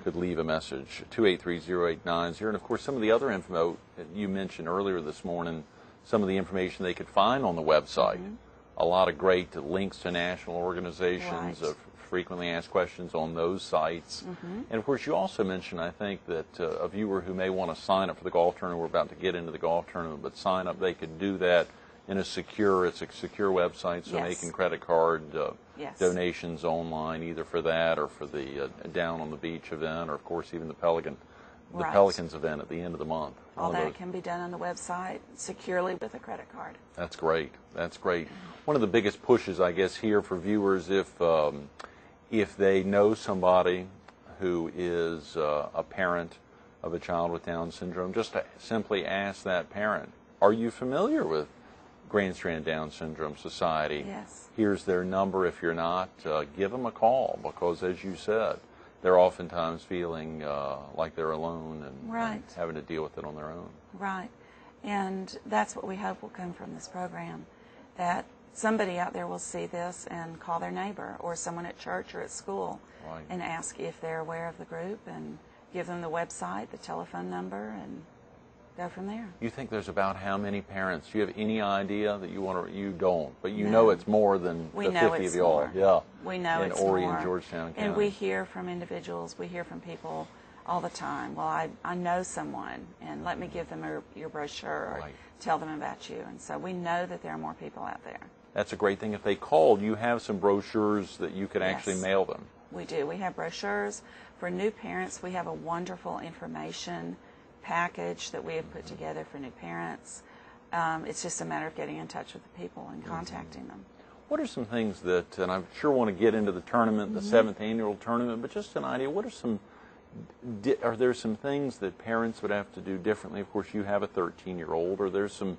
could leave a message, 283-0890. And, of course, some of the other info you mentioned earlier this morning, some of the information they could find on the website. A lot of great links to national organizations, of frequently asked questions on those sites. And, of course, you also mentioned, I think, that a viewer who may want to sign up for the golf tournament, we're about to get into the golf tournament, but sign up, they could do that in a secure website, so making credit card donations online, either for that or for the Down on the Beach event, or, of course, even the Pelicans event at the end of the month. All that can be done on the website securely with a credit card. That's great. That's great. One of the biggest pushes, I guess, here for viewers, if they know somebody who is a parent of a child with Down syndrome, just to simply ask that parent, are you familiar with Grand Strand Down Syndrome Society? Yes. Here's their number. If you're not, give them a call, because, as you said, they're oftentimes feeling like they're alone and having to deal with it on their own. Right. And that's what we hope will come from this program, that somebody out there will see this and call their neighbor or someone at church or at school and ask if they're aware of the group, and give them the website, the telephone number, and go from there. You think there's about how many parents? Do you have any idea that you want to? You don't, but you know it's more than the 50 of y'all. Yeah, we know it's more. In Horry more. and Georgetown County. And we hear from individuals. We hear from people all the time. Well, I know someone, and let me give them your brochure, or tell them about you. And so we know that there are more people out there. That's a great thing. If they called, you have some brochures that you could actually mail them. We do. We have brochures. For new parents, we have a wonderful information package that we have put together for new parents. It's just a matter of getting in touch with the people and contacting them. What are some things that, and I sure want to get into the tournament, the 7th annual tournament, but just an idea, what are are there some things that parents would have to do differently? Of course, you have a 13-year-old, or there's some,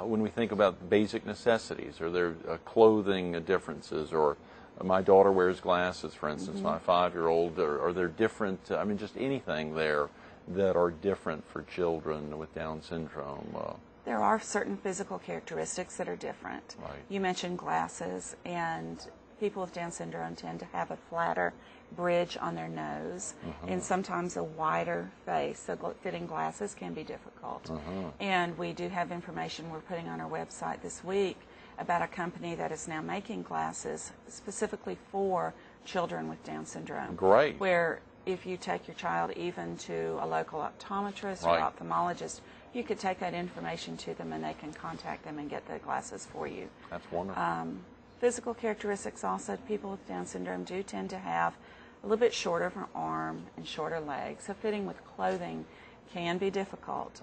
when we think about basic necessities, are there clothing differences, or my daughter wears glasses, for instance, my 5-year-old, are there different, just anything there that are different for children with Down syndrome? There are certain physical characteristics that are different. You mentioned glasses, and people with Down syndrome tend to have a flatter bridge on their nose and sometimes a wider face, so fitting glasses can be difficult. And we do have information we're putting on our website this week about a company that is now making glasses specifically for children with Down syndrome. Great. Where if you take your child even to a local optometrist or ophthalmologist, you could take that information to them and they can contact them and get the glasses for you. That's wonderful. Physical characteristics also, people with Down syndrome do tend to have a little bit shorter of an arm and shorter legs, so fitting with clothing can be difficult,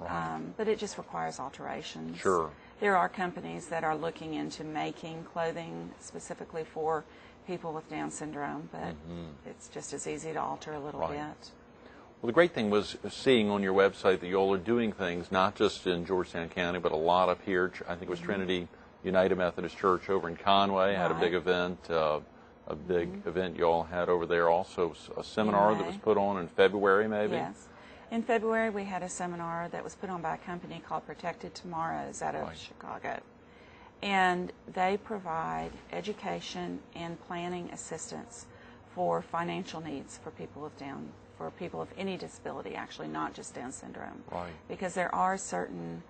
but it just requires alterations. Sure. There are companies that are looking into making clothing specifically for people with Down syndrome, but it's just as easy to alter a little bit. Well, the great thing was seeing on your website that you all are doing things not just in Georgetown County, but a lot up here. I think it was Trinity United Methodist Church over in Conway had a big event. A big event you all had over there. Also, a seminar that was put on in February, maybe. Yes. In February, we had a seminar that was put on by a company called Protected Tomorrows out of Chicago. And they provide education and planning assistance for financial needs for people with for people of any disability, actually, not just Down syndrome. Because there are certain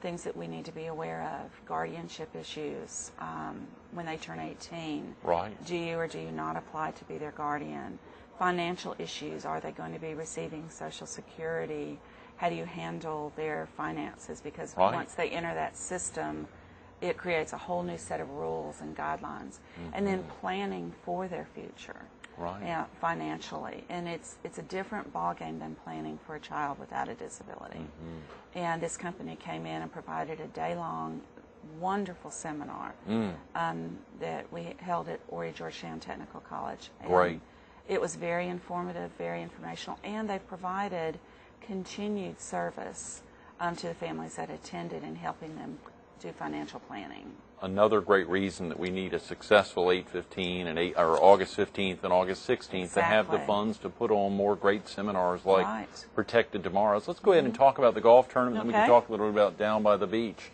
things that we need to be aware of, guardianship issues when they turn 18. Do you or do you not apply to be their guardian? Financial issues, are they going to be receiving Social Security? How do you handle their finances? Because once they enter that system, it creates a whole new set of rules and guidelines. And then planning for their future financially. And it's a different ballgame than planning for a child without a disability. And this company came in and provided a day-long, wonderful seminar that we held at Horry Georgetown Technical College. And it was very informative, very informational, and they provided continued service to the families that attended in helping them do financial planning. Another great reason that we need a successful 8/15 and August 15th and August 16th to have the funds to put on more great seminars like Protected Tomorrows. Let's go ahead and talk about the golf tournament, and we can talk a little bit about Down by the Beach.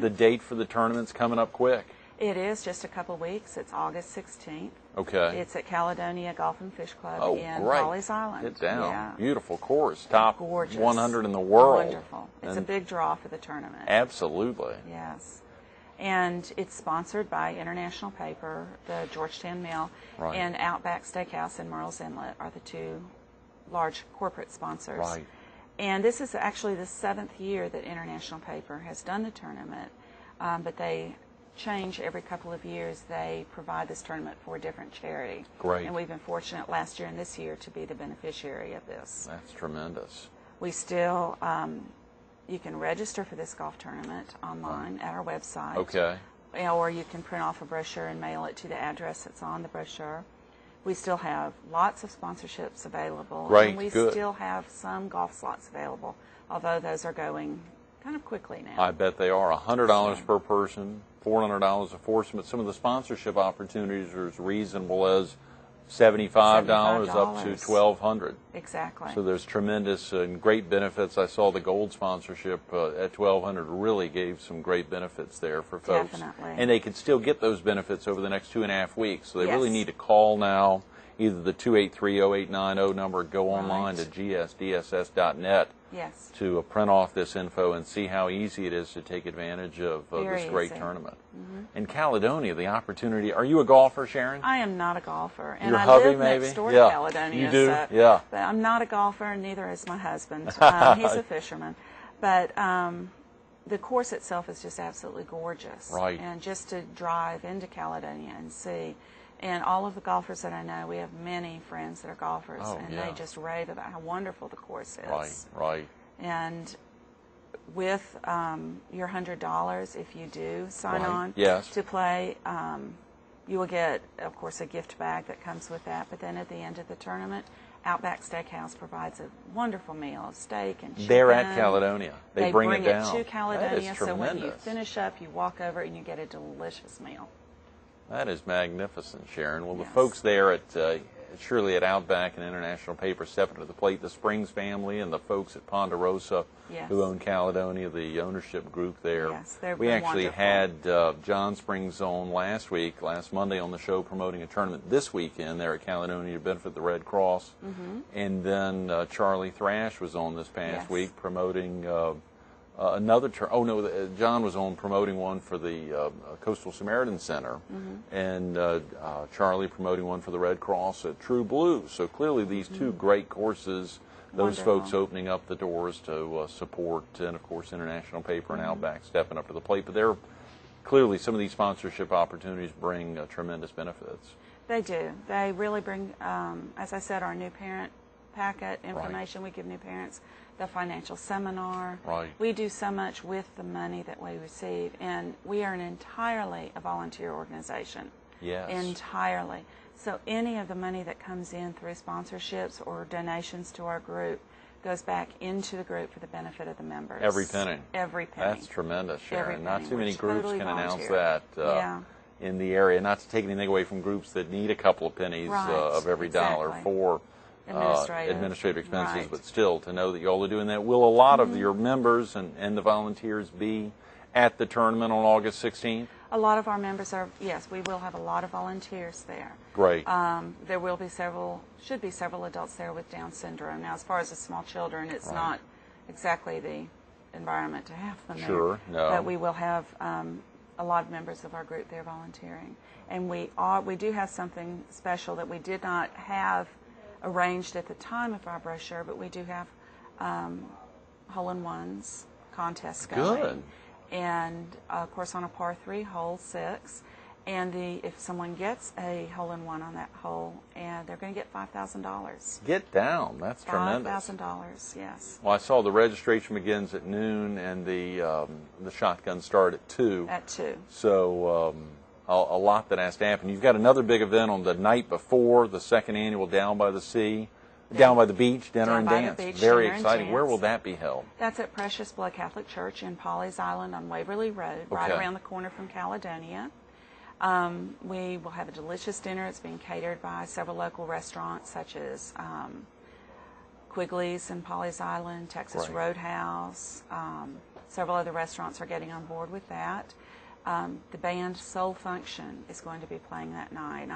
The date for the tournament's coming up quick. It is just a couple weeks. It's August 16th. Okay. It's at Caledonia Golf and Fish Club Oh, in great. Pawleys Island. Get down. Yeah. Beautiful course. Top Gorgeous. 100 in the world. Wonderful. It's a And big draw for the tournament. absolutely. Yes. And it's sponsored by International Paper, the Georgetown Mill, Right. and Outback Steakhouse and Murrells Inlet are the two large corporate sponsors. Right. And this is actually the 7th year that International Paper has done the tournament, but they change every couple of years. They provide this tournament for a different charity. Great. And we've been fortunate last year and this year to be the beneficiary of this. That's tremendous. We still, you can register for this golf tournament online at our website. Okay. Or you can print off a brochure and mail it to the address that's on the brochure. We still have lots of sponsorships available. Great, And we good. still have some golf slots available, although those are going kind of quickly now. I bet they are. $100 per person, $400 a foursome. But some of the sponsorship opportunities are as reasonable as $75 up to $1,200. Exactly. So there's tremendous and great benefits. I saw the gold sponsorship at $1,200 really gave some great benefits there for folks. Definitely. And they can still get those benefits over the next 2.5 weeks. So they really Yes. need to call now, either the 283-0890 number, or go online to Right. gsdss.net Yes. to print off this info and see how easy it is to take advantage of Very this great easy. tournament. In Caledonia, the opportunity. Are you a golfer, Sharon? I am not a golfer, and Your I hubby, live maybe? next door Yeah. to Caledonia. You do? So, Yeah. But I'm not a golfer, and neither is my husband. He's a fisherman. But the course itself is just absolutely gorgeous. Right. And just to drive into Caledonia and see, and all of the golfers that I know, we have many friends that are golfers, Oh, and yeah. they just rave about how wonderful the course is. Right, right. And with your $100, if you do sign Right. on Yes. to play, you will get, of course, a gift bag that comes with that. But then at the end of the tournament, Outback Steakhouse provides a wonderful meal of steak and chicken. They're at Caledonia. They bring it down. to Caledonia, That is so when you tremendous. finish up, you walk over and you get a delicious meal. That is magnificent, Sharon. Well, the Yes. folks there at surely at Outback and International Paper stepping to the plate, the Springs family and the folks at Ponderosa Yes. who own Caledonia, the ownership group there. Yes, they've we been actually wonderful. had John Springs on last Monday on the show, promoting a tournament this weekend there at Caledonia to benefit the Red Cross. And then Charlie Thrash was on this past Yes. week promoting John was on promoting one for the Coastal Samaritan Center, and Charlie promoting one for the Red Cross at True Blue. So clearly these two great courses, those Wonderful. folks opening up the doors to support, and of course International Paper and Outback stepping up to the plate. But they're clearly, some of these sponsorship opportunities bring tremendous benefits. They do. They really bring, as I said, our new parent packet information. We give new parents the financial seminar. Right. We do so much with the money that we receive, and we are entirely a volunteer organization. Yes. Entirely. So any of the money that comes in through sponsorships or donations to our group goes back into the group for the benefit of the members. Every penny. Every penny. That's tremendous, Sharon. Every Not penny. too many We're groups totally can announce volunteer. that in the area. Not to take anything away from groups that need a couple of pennies Right, of every dollar exactly. for Administrative. expenses, Right. but still to know that you all are doing that. Will a lot of your members and the volunteers be at the tournament on August 16th? A lot of our members are, yes, we will have a lot of volunteers there. Great. There will be should be several adults there with Down syndrome. Now, as far as the small children, it's Right. not exactly the environment to have them Sure, there. no. But we will have a lot of members of our group there volunteering. And we do have something special that we did not have arranged at the time of our brochure, but we do have hole-in-ones contests going. Good. And, of course, on a par 3 hole 6. And if someone gets a hole-in-one on that hole, and they're going to get $5,000. Get down. That's tremendous. $5,000, yes. Well, I saw the registration begins at noon and the shotguns start at 2. At 2. So a lot that has to happen. You've got another big event on the night before, the second annual Down by the Beach dinner Down and by the dance. Beach Very dinner and exciting. Where dance. will that be held? That's at Precious Blood Catholic Church in Pawleys Island on Waverly Road, right Okay. around the corner from Caledonia. We will have a delicious dinner. It's being catered by several local restaurants such as Quigley's in Pawleys Island, Texas Right. Roadhouse. Several other restaurants are getting on board with that. The band Soul Function is going to be playing that night.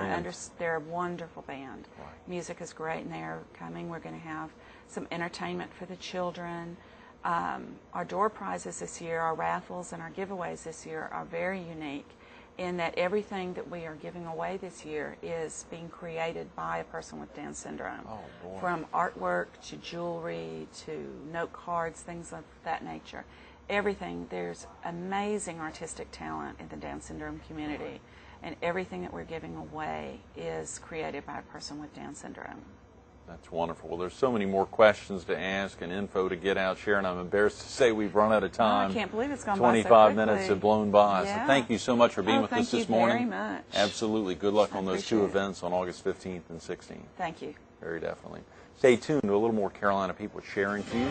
They're a wonderful band. Right. Music is great, and they're coming. We're going to have some entertainment for the children. Our door prizes this year, our raffles and our giveaways this year are very unique in that everything that we are giving away this year is being created by a person with Down syndrome. Oh, boy. From artwork to jewelry to note cards, things of that nature. Everything, there's amazing artistic talent in the Down syndrome community, and everything that we're giving away is created by a person with Down syndrome. That's wonderful. Well, there's so many more questions to ask and info to get out, Sharon. I'm embarrassed to say we've run out of time. I can't believe it's gone by so quickly. 25 minutes have blown by. Yeah. So thank you so much for being with us this morning. Thank you very much. Absolutely. Good luck on those two appreciate it. events on August 15th and 16th. Thank you. Very definitely. Stay tuned to a little more Carolina People with Sharon Hughes,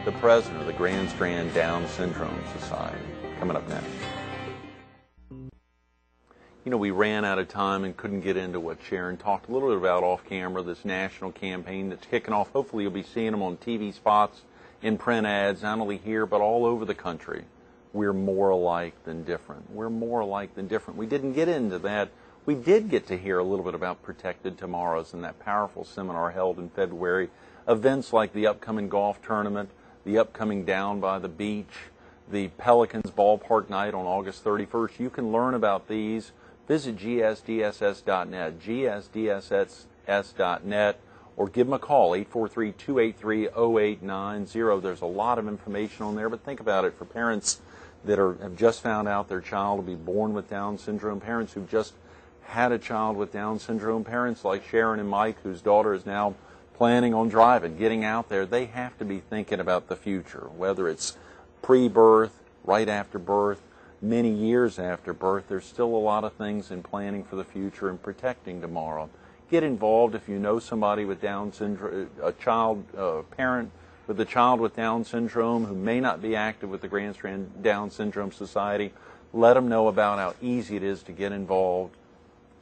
the president of the Grand Strand Down Syndrome Society. Coming up next. You know, we ran out of time and couldn't get into what Sharon talked a little bit about off camera, this national campaign that's kicking off. Hopefully you'll be seeing them on TV spots, in print ads, not only here but all over the country. We're more alike than different. We're more alike than different. We didn't get into that. We did get to hear a little bit about Protected Tomorrows and that powerful seminar held in February. Events like the upcoming golf tournament, the upcoming Down by the Beach, the Pelicans Ballpark Night on August 31st. You can learn about these. Visit gsdss.net, gsdss.net, or give them a call, 843-283-0890. There's a lot of information on there, but think about it. For parents that have just found out their child will be born with Down syndrome, parents who've just had a child with Down syndrome, parents like Sharon and Mike, whose daughter is now planning on driving, getting out there, they have to be thinking about the future, whether it's pre-birth, right after birth, many years after birth. There's still a lot of things in planning for the future and protecting tomorrow. Get involved if you know somebody with Down syndrome, a parent with a child with Down syndrome who may not be active with the Grand Strand Down Syndrome Society. Let them know about how easy it is to get involved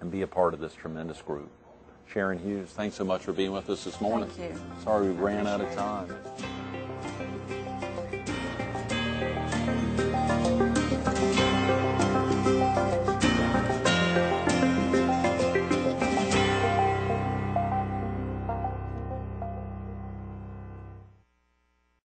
and be a part of this tremendous group. Sharon Hughes, thanks so much for being with us this morning. Thank you. Sorry we ran out of time.